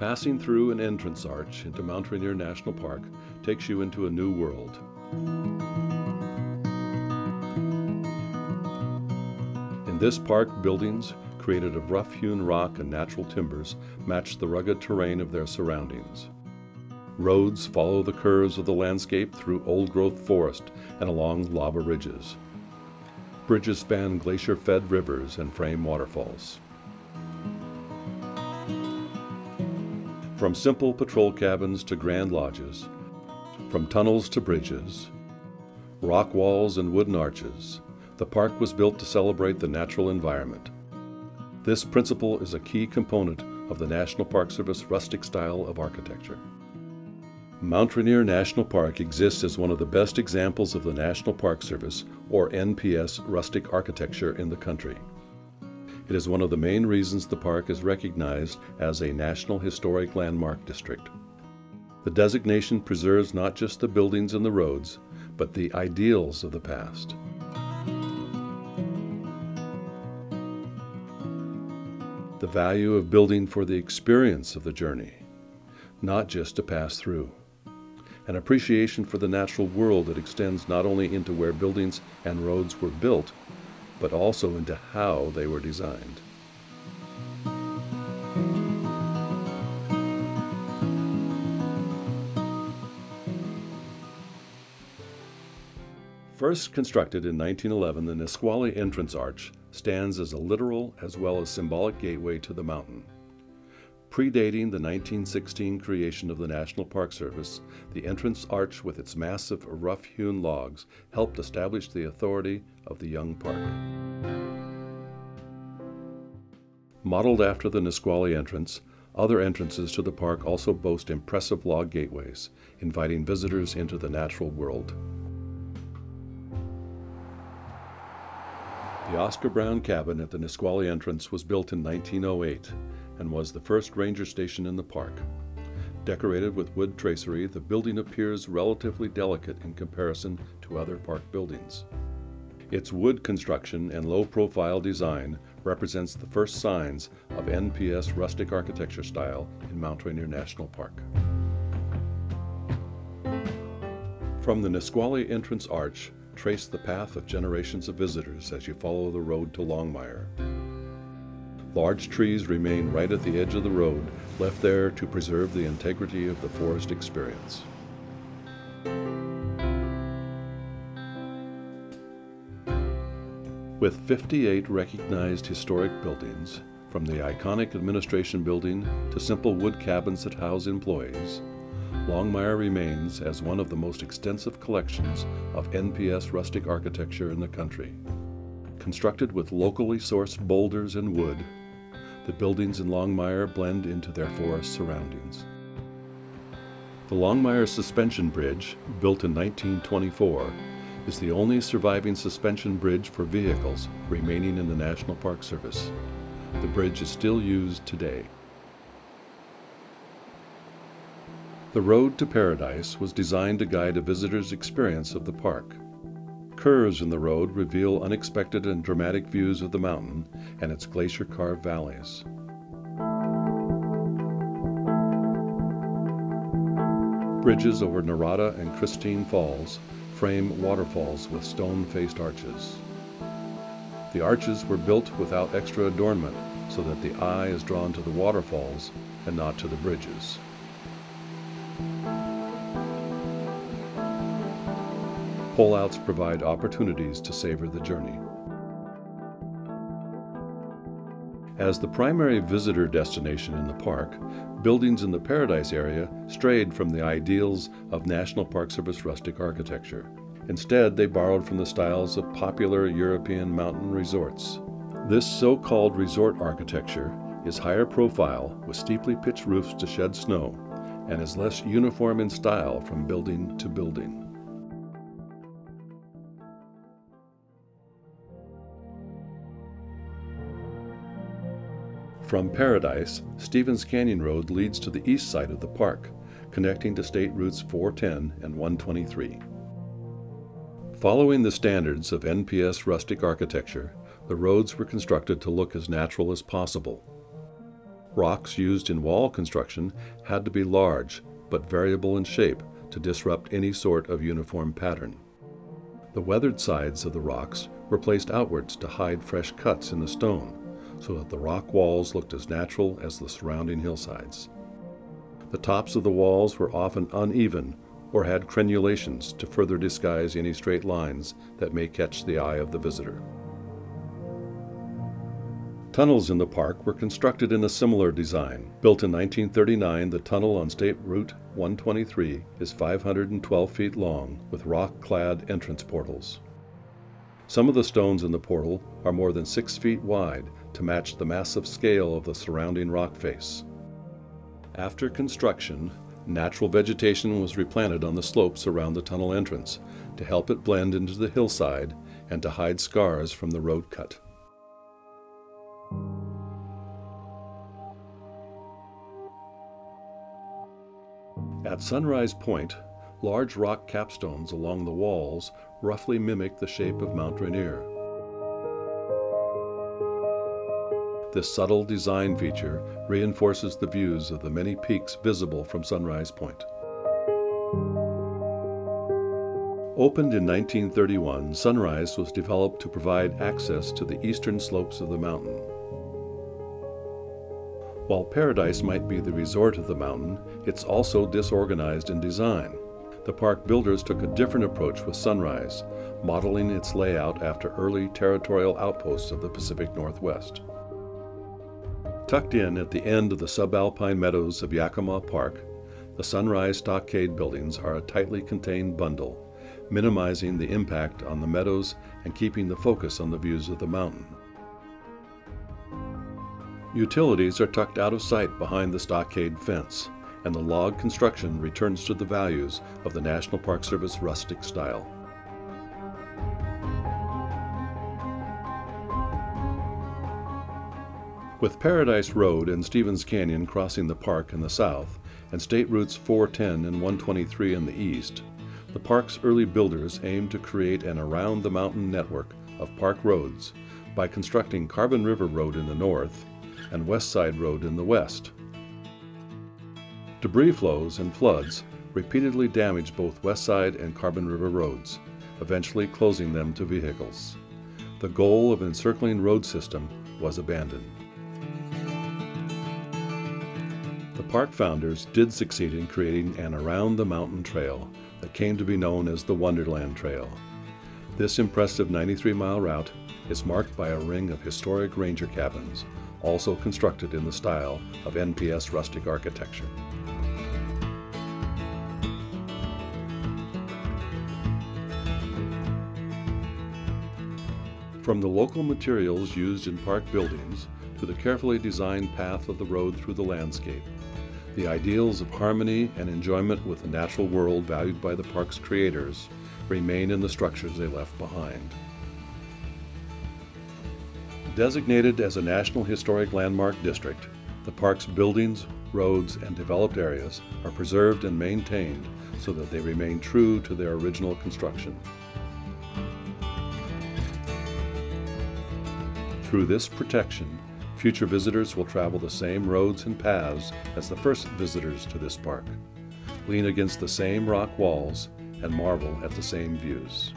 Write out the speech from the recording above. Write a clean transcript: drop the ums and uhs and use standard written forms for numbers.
Passing through an entrance arch into Mount Rainier National Park takes you into a new world. In this park, buildings created of rough-hewn rock and natural timbers match the rugged terrain of their surroundings. Roads follow the curves of the landscape through old-growth forest and along lava ridges. Bridges span glacier-fed rivers and frame waterfalls. From simple patrol cabins to grand lodges, from tunnels to bridges, rock walls and wooden arches, the park was built to celebrate the natural environment. This principle is a key component of the National Park Service rustic style of architecture. Mount Rainier National Park exists as one of the best examples of the National Park Service, or NPS, rustic architecture in the country. It is one of the main reasons the park is recognized as a National Historic Landmark District. The designation preserves not just the buildings and the roads, but the ideals of the past. The value of building for the experience of the journey, not just to pass through. An appreciation for the natural world that extends not only into where buildings and roads were built, but also into how they were designed. First constructed in 1911, the Nisqually Entrance Arch stands as a literal as well as symbolic gateway to the mountain. Predating the 1916 creation of the National Park Service, the entrance arch with its massive rough-hewn logs helped establish the authority of the young park. Modeled after the Nisqually entrance, other entrances to the park also boast impressive log gateways, inviting visitors into the natural world. The Oscar Brown cabin at the Nisqually entrance was built in 1908 and was the first ranger station in the park. Decorated with wood tracery, the building appears relatively delicate in comparison to other park buildings. Its wood construction and low-profile design represents the first signs of NPS rustic architecture style in Mount Rainier National Park. From the Nisqually entrance arch, trace the path of generations of visitors as you follow the road to Longmire. Large trees remain right at the edge of the road, left there to preserve the integrity of the forest experience. With 58 recognized historic buildings, from the iconic administration building to simple wood cabins that house employees, Longmire remains as one of the most extensive collections of NPS rustic architecture in the country. Constructed with locally sourced boulders and wood, the buildings in Longmire blend into their forest surroundings. The Longmire Suspension Bridge, built in 1924, is the only surviving suspension bridge for vehicles remaining in the National Park Service. The bridge is still used today. The Road to Paradise was designed to guide a visitor's experience of the park. Curves in the road reveal unexpected and dramatic views of the mountain and its glacier-carved valleys. Bridges over Narada and Christine Falls frame waterfalls with stone-faced arches. The arches were built without extra adornment so that the eye is drawn to the waterfalls and not to the bridges. Pullouts provide opportunities to savor the journey. As the primary visitor destination in the park, buildings in the Paradise area strayed from the ideals of National Park Service rustic architecture. Instead, they borrowed from the styles of popular European mountain resorts. This so-called resort architecture is higher profile with steeply pitched roofs to shed snow and is less uniform in style from building to building. From Paradise, Stevens Canyon Road leads to the east side of the park, connecting to State Routes 410 and 123. Following the standards of NPS rustic architecture, the roads were constructed to look as natural as possible. Rocks used in wall construction had to be large but variable in shape to disrupt any sort of uniform pattern. The weathered sides of the rocks were placed outwards to hide fresh cuts in the stone, so that the rock walls looked as natural as the surrounding hillsides. The tops of the walls were often uneven or had crenulations to further disguise any straight lines that may catch the eye of the visitor. Tunnels in the park were constructed in a similar design. Built in 1939, the tunnel on State Route 123 is 512 feet long with rock-clad entrance portals. Some of the stones in the portal are more than 6 feet wide to match the massive scale of the surrounding rock face. After construction, natural vegetation was replanted on the slopes around the tunnel entrance to help it blend into the hillside and to hide scars from the road cut. At Sunrise Point, large rock capstones along the walls roughly mimic the shape of Mout Rainier. This subtle design feature reinforces the views of the many peaks visible from Sunrise Point. Opened in 1931, Sunrise was developed to provide access to the eastern slopes of the mountain. While Paradise might be the resort of the mountain, it's also disorganized in design. The park builders took a different approach with Sunrise, modeling its layout after early territorial outposts of the Pacific Northwest. Tucked in at the end of the subalpine meadows of Yakima Park, the Sunrise stockade buildings are a tightly contained bundle, minimizing the impact on the meadows and keeping the focus on the views of the mountain. Utilities are tucked out of sight behind the stockade fence, and the log construction returns to the values of the National Park Service rustic style. With Paradise Road and Stevens Canyon crossing the park in the south, and State Routes 410 and 123 in the east, the park's early builders aimed to create an around-the-mountain network of park roads by constructing Carbon River Road in the north and West Side Road in the west. Debris flows and floods repeatedly damaged both West Side and Carbon River roads, eventually closing them to vehicles. The goal of an encircling road system was abandoned. The park founders did succeed in creating an around-the-mountain trail that came to be known as the Wonderland Trail. This impressive 93-mile route is marked by a ring of historic ranger cabins, also constructed in the style of NPS rustic architecture. From the local materials used in park buildings to the carefully designed path of the road through the landscape, the ideals of harmony and enjoyment with the natural world valued by the park's creators remain in the structures they left behind. Designated as a National Historic Landmark District, the park's buildings, roads, and developed areas are preserved and maintained so that they remain true to their original construction. Through this protection, future visitors will travel the same roads and paths as the first visitors to this park, lean against the same rock walls, and marvel at the same views.